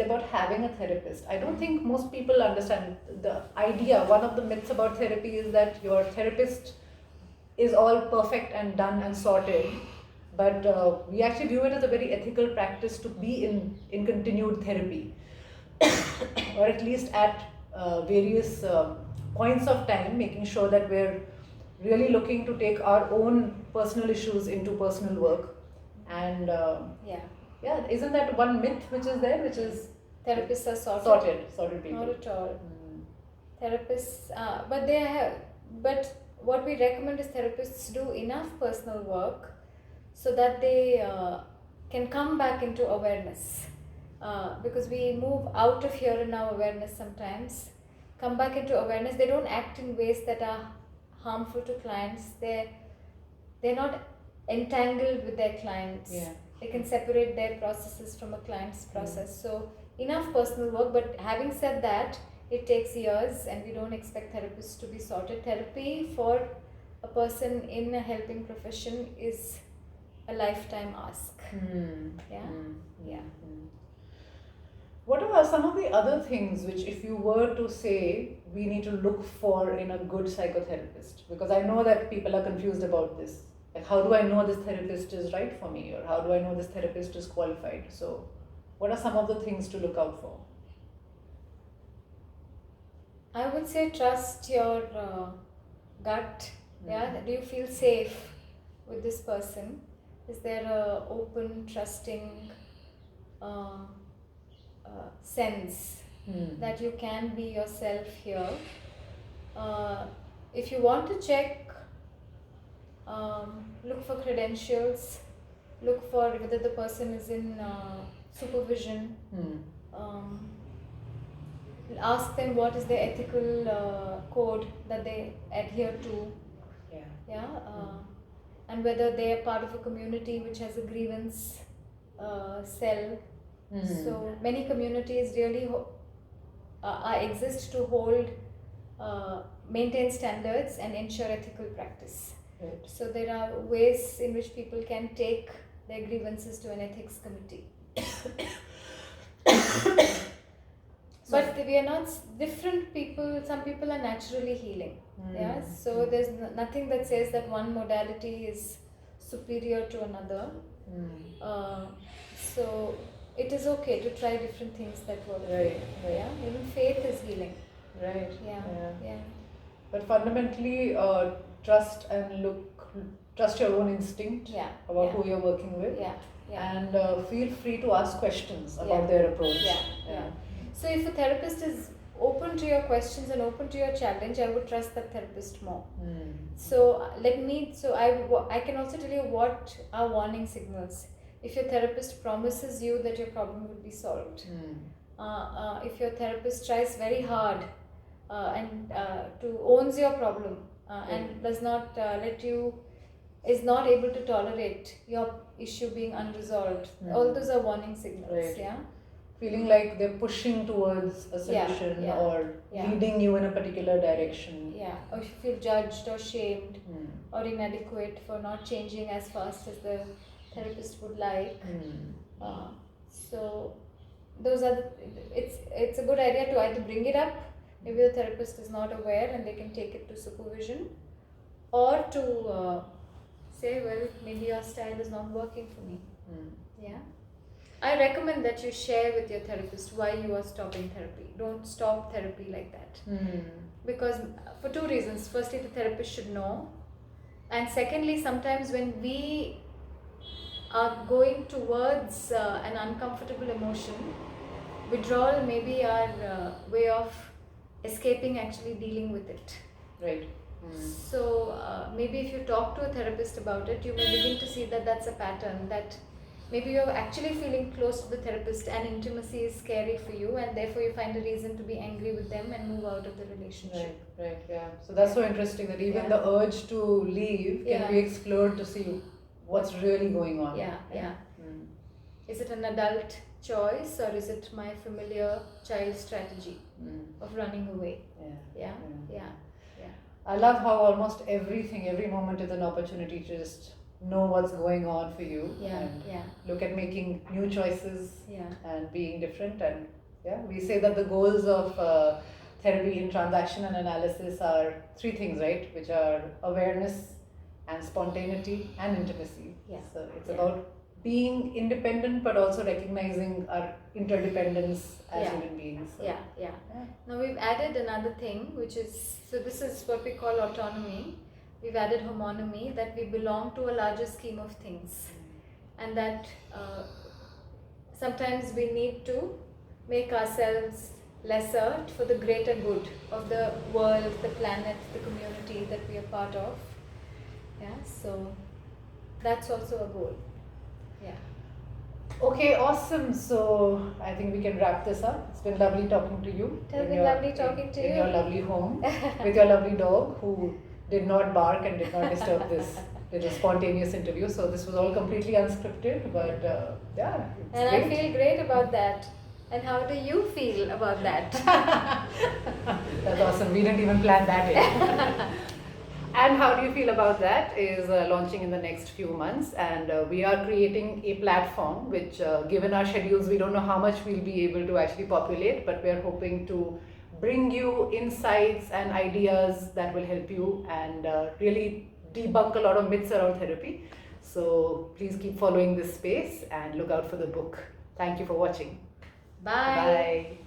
said about having a therapist. I don't think most people understand the idea. One of the myths about therapy is that your therapist is all perfect and done and sorted. But we actually view it as a very ethical practice to be in continued therapy, or at least at various points of time, making sure that we're really looking to take our own personal issues into personal work. And yeah, isn't that one myth which is there, which is therapists are sorted people? Not at all. Therapists, but what we recommend is therapists do enough personal work so that they can come back into awareness, because we move out of here in our awareness sometimes, come back into awareness. They don't act in ways that are harmful to clients. They're not entangled with their clients. They can separate their processes from a client's process. So enough personal work. But having said that, it takes years, and we don't expect therapists to be sorted. Therapy for a person in a helping profession is a lifetime ask. What are some of the other things which, if you were to say, we need to look for in a good psychotherapist? Because I know that people are confused about this. Like, how do I know this therapist is right for me, or how do I know this therapist is qualified? So what are some of the things to look out for? I would say trust your gut. Do you feel safe with this person? Is there a open, trusting sense that you can be yourself here? If you want to check, look for credentials, look for whether the person is in supervision. Ask them what is their ethical code that they adhere to. And whether they are part of a community which has a grievance cell. So many communities really exist to hold, maintain standards and ensure ethical practice. So there are ways in which people can take their grievances to an ethics committee. But we are not different people. Some people are naturally healing. So there's nothing that says that one modality is superior to another. So it is okay to try different things that work. Even faith is healing. But fundamentally, trust your own instinct about who you're working with. And feel free to ask questions about their approach. So if a therapist is open to your questions and open to your challenge, I would trust that therapist more. So I can also tell you what are warning signals. If your therapist promises you that your problem will be solved, if your therapist tries very hard and owns your problem and does not is not able to tolerate your issue being unresolved, all those are warning signals. Feeling like they're pushing towards a solution or leading you in a particular direction. Or if you feel judged or shamed or inadequate for not changing as fast as the therapist would like. So those are it's a good idea to either bring it up, maybe the therapist is not aware and they can take it to supervision, or to say, well, maybe your style is not working for me. I recommend that you share with your therapist why you are stopping therapy. Don't stop therapy like that. Because for two reasons. Firstly, the therapist should know. And secondly, sometimes when we are going towards an uncomfortable emotion, withdrawal may be our way of escaping actually dealing with it. So maybe if you talk to a therapist about it, you may begin to see that that's a pattern, that maybe you're actually feeling close to the therapist and intimacy is scary for you, and therefore you find a reason to be angry with them and move out of the relationship. So that's so interesting that even the urge to leave can be explored to see what's really going on. Is it an adult choice, or is it my familiar child strategy of running away? I love how almost every moment is an opportunity to just know what's going on for you and yeah, look at making new choices yeah. and being different. And yeah, we say that the goals of therapy in transaction and analysis are three things, right? Which are awareness and spontaneity and intimacy. Yeah. So it's Yeah. about being independent but also recognizing our interdependence as Yeah. human beings. So, Yeah. Now we've added another thing, which is, so this is what we call autonomy. We've added homonymy, that we belong to a larger scheme of things, and that sometimes we need to make ourselves lesser for the greater good of the world, the planet, the community that we are part of. Yeah, so that's also a goal. Yeah. Okay, awesome. So I think we can wrap this up. It's been lovely talking to you. It has been lovely talking to in you. your lovely home with your lovely dog who did not bark and did not disturb this little spontaneous interview. So this was all completely unscripted, but yeah, it's And great. I feel great about that. And how do you feel about that? That's awesome. We didn't even plan that in. And how do you feel about that is launching in the next few months, and we are creating a platform which given our schedules we don't know how much we'll be able to actually populate, but we're hoping to bring you insights and ideas that will help you and really debunk a lot of myths around therapy. So please keep following this space and look out for the book. Thank you for watching. Bye. Bye.